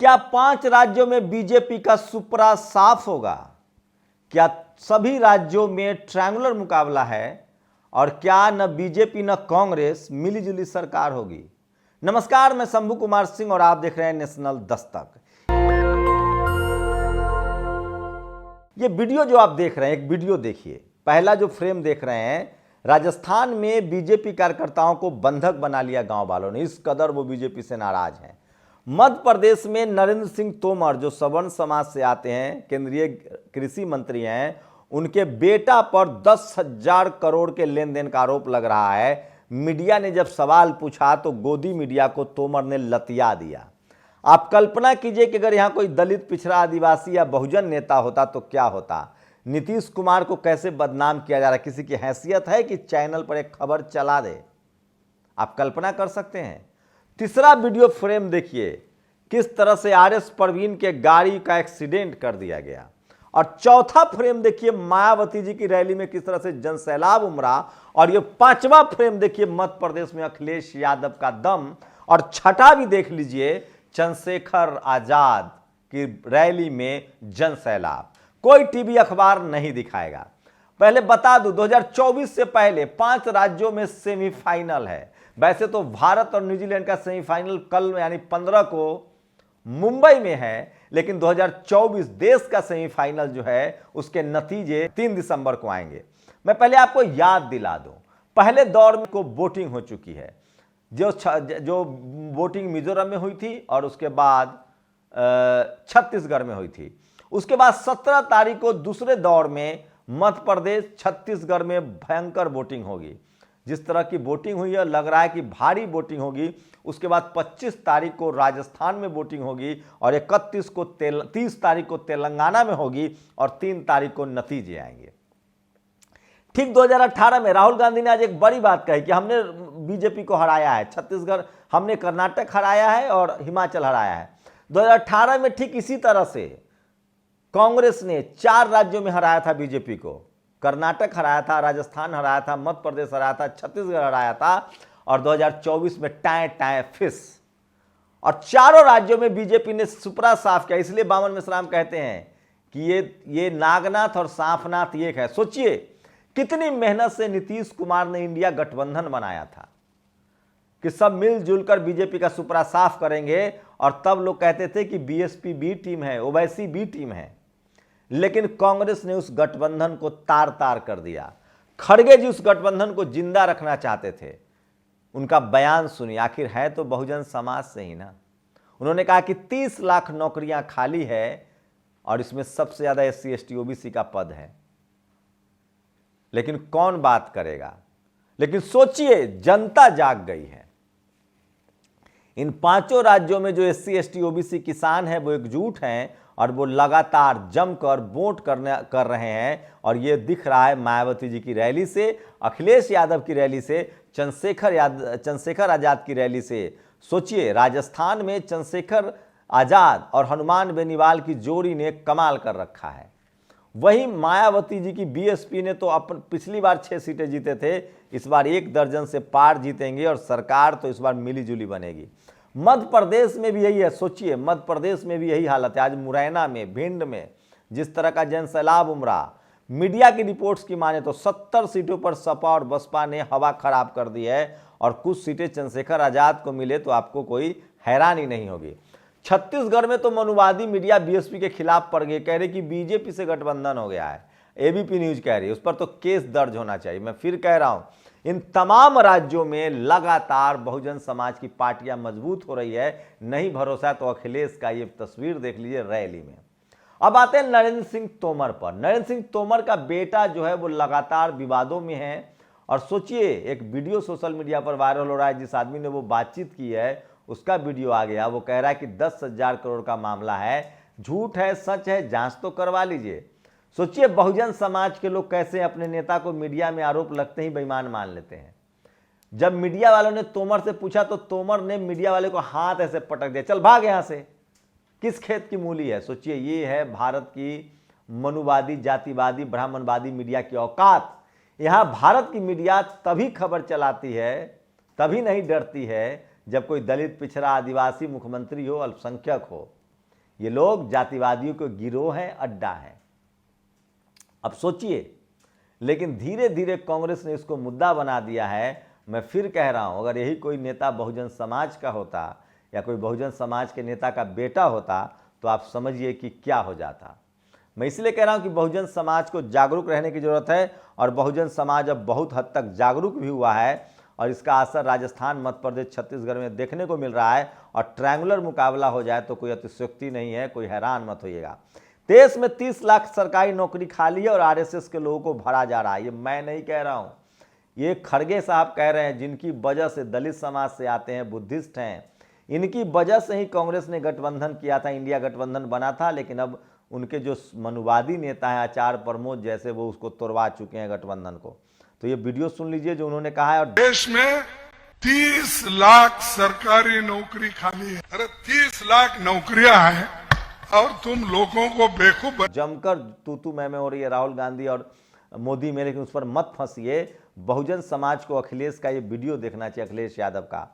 क्या 5 राज्यों में बीजेपी का सुपरा साफ होगा? क्या सभी राज्यों में ट्रायंगुलर मुकाबला है? और क्या न बीजेपी न कांग्रेस मिलीजुली सरकार होगी? नमस्कार, मैं शंभू कुमार सिंह और आप देख रहे हैं नेशनल दस्तक। ये वीडियो जो आप देख रहे हैं, एक वीडियो देखिए। पहला जो फ्रेम देख रहे हैं, राजस्थान में बीजेपी कार्यकर्ताओं को बंधक बना लिया गांव वालों ने, इस कदर वो बीजेपी से नाराज हैं। मध्य प्रदेश में नरेंद्र सिंह तोमर जो सवर्ण समाज से आते हैं, केंद्रीय कृषि मंत्री हैं, उनके बेटा पर 10,000 करोड़ के लेन देन का आरोप लग रहा है। मीडिया ने जब सवाल पूछा तो गोदी मीडिया को तोमर ने लतिया दिया। आप कल्पना कीजिए कि अगर यहाँ कोई दलित, पिछड़ा, आदिवासी या बहुजन नेता होता तो क्या होता। नीतीश कुमार को कैसे बदनाम किया जा रहा है। किसी की हैसियत है कि चैनल पर एक खबर चला दे? आप कल्पना कर सकते हैं। तीसरा वीडियो फ्रेम देखिए, किस तरह से आरएस परवीन के गाड़ी का एक्सीडेंट कर दिया गया। और चौथा फ्रेम देखिए, मायावती जी की रैली में किस तरह से जनसैलाब उमड़ा। और ये पांचवा फ्रेम देखिए, मध्य प्रदेश में अखिलेश यादव का दम। और छठा भी देख लीजिए, चंद्रशेखर आजाद की रैली में जनसैलाब। कोई टीवी अखबार नहीं दिखाएगा। पहले बता दूं, 2024 से पहले 5 राज्यों में सेमीफाइनल है। वैसे तो भारत और न्यूजीलैंड का सेमीफाइनल कल यानी 15 को मुंबई में है, लेकिन 2024 देश का सेमीफाइनल जो है उसके नतीजे 3 दिसंबर को आएंगे। मैं पहले आपको याद दिला दूं, पहले दौर में को वोटिंग हो चुकी है। जो वोटिंग मिजोरम में हुई थी और उसके बाद छत्तीसगढ़ में हुई थी। उसके बाद 17 तारीख को दूसरे दौर में मध्य प्रदेश, छत्तीसगढ़ में भयंकर वोटिंग होगी। जिस तरह की वोटिंग हुई है, लग रहा है कि भारी वोटिंग होगी। उसके बाद 25 तारीख को राजस्थान में वोटिंग होगी और 30 तारीख को तेलंगाना में होगी और 3 तारीख को नतीजे आएंगे। ठीक 2018 में राहुल गांधी ने आज एक बड़ी बात कही कि हमने बीजेपी को हराया है। छत्तीसगढ़, हमने कर्नाटक हराया है और हिमाचल हराया है। 2018 में ठीक इसी तरह से कांग्रेस ने 4 राज्यों में हराया था बीजेपी को। कर्नाटक हराया था, राजस्थान हराया था, मध्य प्रदेश हराया था, छत्तीसगढ़ हराया था। और 2024 में टाए फिस। और चारों राज्यों में बीजेपी ने सुपरा साफ किया। इसलिए बामन मिश्राम कहते हैं कि ये नागनाथ और सांफनाथ एक है। सोचिए कितनी मेहनत से नीतीश कुमार ने इंडिया गठबंधन बनाया था कि सब मिलजुल कर बीजेपी का सुपरा साफ करेंगे। और तब लोग कहते थे कि बीएसपी बी टीम है, ओवैसी बी टीम है। लेकिन कांग्रेस ने उस गठबंधन को तार तार कर दिया। खड़गे जी उस गठबंधन को जिंदा रखना चाहते थे। उनका बयान सुनिए, आखिर है तो बहुजन समाज से ही ना। उन्होंने कहा कि 30 लाख नौकरियां खाली है और इसमें सबसे ज्यादा SC ST OBC का पद है। लेकिन कौन बात करेगा? लेकिन सोचिए, जनता जाग गई है। इन 5 राज्यों में जो SC ST OBC किसान है वो एकजुट हैं और वो लगातार जमकर वोट कर रहे हैं। और ये दिख रहा है मायावती जी की रैली से, अखिलेश यादव की रैली से, चंद्रशेखर आजाद की रैली से। सोचिए, राजस्थान में चंद्रशेखर आजाद और हनुमान बेनीवाल की जोड़ी ने कमाल कर रखा है। वहीं मायावती जी की बीएसपी ने तो पिछली बार 6 सीटें जीते थे, इस बार 1 दर्जन से पार जीतेंगे और सरकार तो इस बार मिलीजुली बनेगी। मध्य प्रदेश में भी यही है। सोचिए, मध्य प्रदेश में भी यही हालत है। आज मुरैना में, भिंड में जिस तरह का जनसैलाब उमड़ा, मीडिया की रिपोर्ट्स की माने तो 70 सीटों पर सपा और बसपा ने हवा खराब कर दी है। और कुछ सीटें चंद्रशेखर आजाद को मिले तो आपको कोई हैरानी नहीं होगी। छत्तीसगढ़ में तो मनुवादी मीडिया बीएसपी के खिलाफ पड़ गए, कह रहे कि बीजेपी से गठबंधन हो गया है। एबीपी न्यूज कह रही है उस पर तो केस दर्ज होना चाहिए। मैं फिर कह रहा हूं, इन तमाम राज्यों में लगातार बहुजन समाज की पार्टियां मजबूत हो रही है। नहीं भरोसा तो अखिलेश का ये तस्वीर देख लीजिए रैली में। अब आते हैं नरेंद्र सिंह तोमर पर। नरेंद्र सिंह तोमर का बेटा जो है वो लगातार विवादों में है। और सोचिए, एक वीडियो सोशल मीडिया पर वायरल हो रहा है, जिस आदमी ने वो बातचीत की है उसका वीडियो आ गया। वो कह रहा है कि 10,000 करोड़ का मामला है, झूठ है, सच है, जांच तो करवा लीजिए। सोचिए, बहुजन समाज के लोग कैसे अपने नेता को मीडिया में आरोप लगते ही बेईमान मान लेते हैं। जब मीडिया वालों ने तोमर से पूछा तो तोमर ने मीडिया वाले को हाथ ऐसे पटक दिया, चल भाग यहां से। किस खेत की मूली है? सोचिए, ये है भारत की मनुवादी, जातिवादी, ब्राह्मणवादी मीडिया की औकात। यहां भारत की मीडिया तभी खबर चलाती है, तभी नहीं डरती है जब कोई दलित, पिछड़ा, आदिवासी मुख्यमंत्री हो, अल्पसंख्यक हो। ये लोग जातिवादियों के गिरोह हैं, अड्डा है। अब सोचिए, लेकिन धीरे धीरे कांग्रेस ने इसको मुद्दा बना दिया है। मैं फिर कह रहा हूं, अगर यही कोई नेता बहुजन समाज का होता या कोई बहुजन समाज के नेता का बेटा होता तो आप समझिए कि क्या हो जाता। मैं इसलिए कह रहा हूं कि बहुजन समाज को जागरूक रहने की जरूरत है, और बहुजन समाज अब बहुत हद तक जागरूक भी हुआ है, और इसका असर राजस्थान, मध्य प्रदेश, छत्तीसगढ़ में देखने को मिल रहा है। और ट्रायंगुलर मुकाबला हो जाए तो कोई अतिशयोक्ति नहीं है, कोई हैरान मत होइएगा। देश में 30 लाख सरकारी नौकरी खाली है और आरएसएस के लोगों को भरा जा रहा है। ये मैं नहीं कह रहा हूं, ये खड़गे साहब कह रहे हैं, जिनकी वजह से दलित समाज से आते हैं, बुद्धिस्ट हैं। इनकी वजह से ही कांग्रेस ने गठबंधन किया था, इंडिया गठबंधन बना था। लेकिन अब उनके जो मनुवादी नेता हैं आचार्य प्रमोद जैसे, वो उसको तोड़वा चुके हैं गठबंधन को। तो ये वीडियो सुन लीजिए जो उन्होंने कहा है। और देश में 30 लाख सरकारी नौकरी खाली है। अरे 30 लाख नौकरियां हैं और तुम लोगों को बेवकूफ जमकर तू मैं हो रही है राहुल गांधी और मोदी में, लेकिन उस पर मत फंसिए। बहुजन समाज को अखिलेश का ये वीडियो देखना चाहिए, अखिलेश यादव का।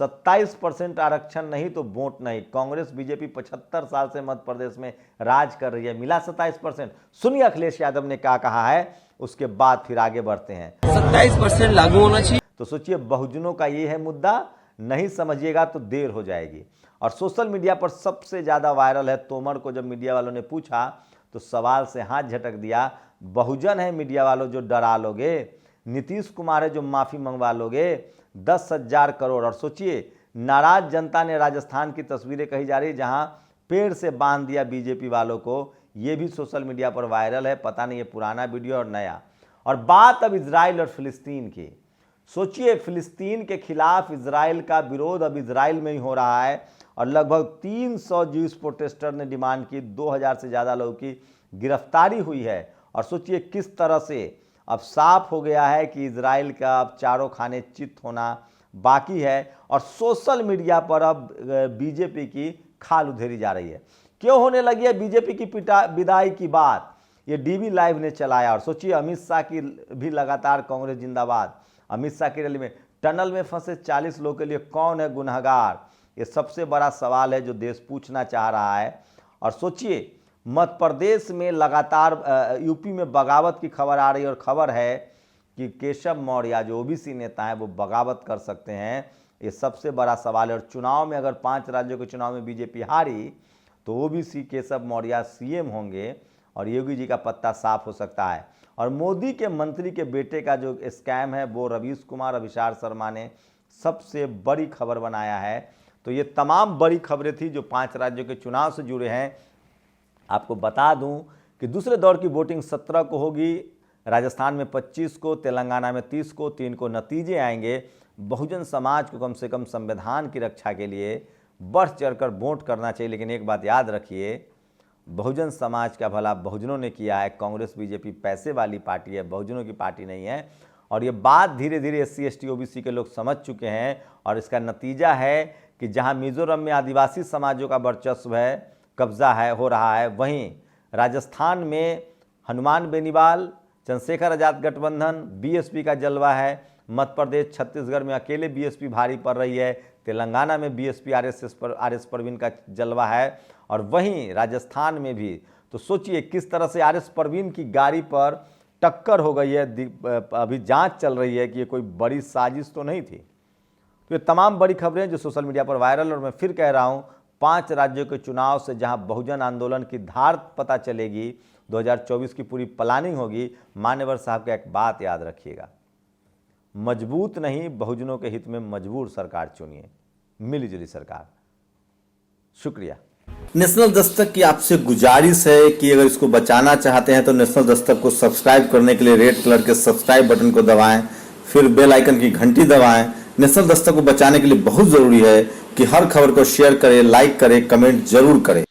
27% आरक्षण नहीं तो वोट नहीं। कांग्रेस बीजेपी 75 साल से मध्य प्रदेश में राज कर रही है, मिला 27%। सुनिए अखिलेश यादव ने क्या कहा है, उसके बाद फिर आगे बढ़ते हैं। 27% लागू होना चाहिए। तो सोचिए, बहुजनों का ये है मुद्दा, नहीं समझिएगा तो देर हो जाएगी। और सोशल मीडिया पर सबसे ज्यादा वायरल है। तोमर को जब मीडिया वालों ने पूछा तो सवाल से हाथ झटक दिया। बहुजन है मीडिया वालों जो डरा लोगे, नीतीश कुमार है जो माफी मंगवा लोगे, 10,000 करोड़। और सोचिए, नाराज जनता ने राजस्थान की तस्वीरें कही जा रही जहां पेड़ से बांध दिया बीजेपी वालों को। ये भी सोशल मीडिया पर वायरल है। पता नहीं ये पुराना वीडियो और नया। और बात अब इजराइल और फिलिस्तीन की। सोचिए, फिलिस्तीन के खिलाफ इजराइल का विरोध अब इजराइल में ही हो रहा है, और लगभग 300 ज्यूस प्रोटेस्टर ने डिमांड की, 2000 से ज़्यादा लोगों की गिरफ्तारी हुई है। और सोचिए किस तरह से अब साफ हो गया है कि इजराइल का अब चारों खाने चित होना बाकी है। और सोशल मीडिया पर अब बीजेपी की खाल उधेरी जा रही है। क्यों होने लगी है बीजेपी की विदाई की बात, ये डीवी लाइव ने चलाया। और सोचिए, अमित शाह की भी लगातार कांग्रेस जिंदाबाद। अमित शाह की रैली में टनल में फंसे 40 लोगों के लिए कौन है गुनहगार, ये सबसे बड़ा सवाल है जो देश पूछना चाह रहा है। और सोचिए, मध्य प्रदेश में लगातार यूपी में बगावत की खबर आ रही है, और खबर है कि केशव मौर्य जो ओबीसी नेता हैं वो बगावत कर सकते हैं। ये सबसे बड़ा सवाल है। और चुनाव में अगर 5 राज्यों के चुनाव में बीजेपी हारी तो ओबीसी केशव मौर्य सीएम होंगे, और योगी जी का पत्ता साफ हो सकता है। और मोदी के मंत्री के बेटे का जो स्कैम है वो रवीश कुमार अभिषार शर्मा ने सबसे बड़ी खबर बनाया है। तो ये तमाम बड़ी खबरें थी जो 5 राज्यों के चुनाव से जुड़े हैं। आपको बता दूं कि दूसरे दौर की वोटिंग 17 को होगी, राजस्थान में 25 को, तेलंगाना में 30 को, 3 को नतीजे आएंगे। बहुजन समाज को कम से कम संविधान की रक्षा के लिए बढ़ चढ़कर वोट करना चाहिए। लेकिन एक बात याद रखिए, बहुजन समाज का भला बहुजनों ने किया है। कांग्रेस बीजेपी पैसे वाली पार्टी है, बहुजनों की पार्टी नहीं है। और ये बात धीरे धीरे SC ST OBC के लोग समझ चुके हैं। और इसका नतीजा है कि जहां मिजोरम में आदिवासी समाजों का वर्चस्व है, कब्जा है, हो रहा है, वहीं राजस्थान में हनुमान बेनीवाल, चंद्रशेखर आजाद गठबंधन, BSP का जलवा है। मध्य प्रदेश, छत्तीसगढ़ में अकेले BSP भारी पड़ रही है। तेलंगाना में BSP RS परवीन का जलवा है, और वहीं राजस्थान में भी। तो सोचिए किस तरह से RS परवीन की गाड़ी पर टक्कर हो गई है। अभी जांच चल रही है कि ये कोई बड़ी साजिश तो नहीं थी। तो ये तमाम बड़ी खबरें जो सोशल मीडिया पर वायरल। और मैं फिर कह रहा हूं, 5 राज्यों के चुनाव से जहां बहुजन आंदोलन की धार पता चलेगी, 2024 की पूरी प्लानिंग होगी। मान्यवर साहब का एक बात याद रखिएगा, मजबूत नहीं, बहुजनों के हित में मजबूर सरकार चुनिए, मिलीजुली सरकार। शुक्रिया। नेशनल दस्तक की आपसे गुजारिश है कि अगर इसको बचाना चाहते हैं तो नेशनल दस्तक को सब्सक्राइब करने के लिए रेड कलर के सब्सक्राइब बटन को दबाएं, फिर बेल आइकन की घंटी दबाएं। नेशनल दस्तक को बचाने के लिए बहुत जरूरी है कि हर खबर को शेयर करें, लाइक करें, कमेंट जरूर करें।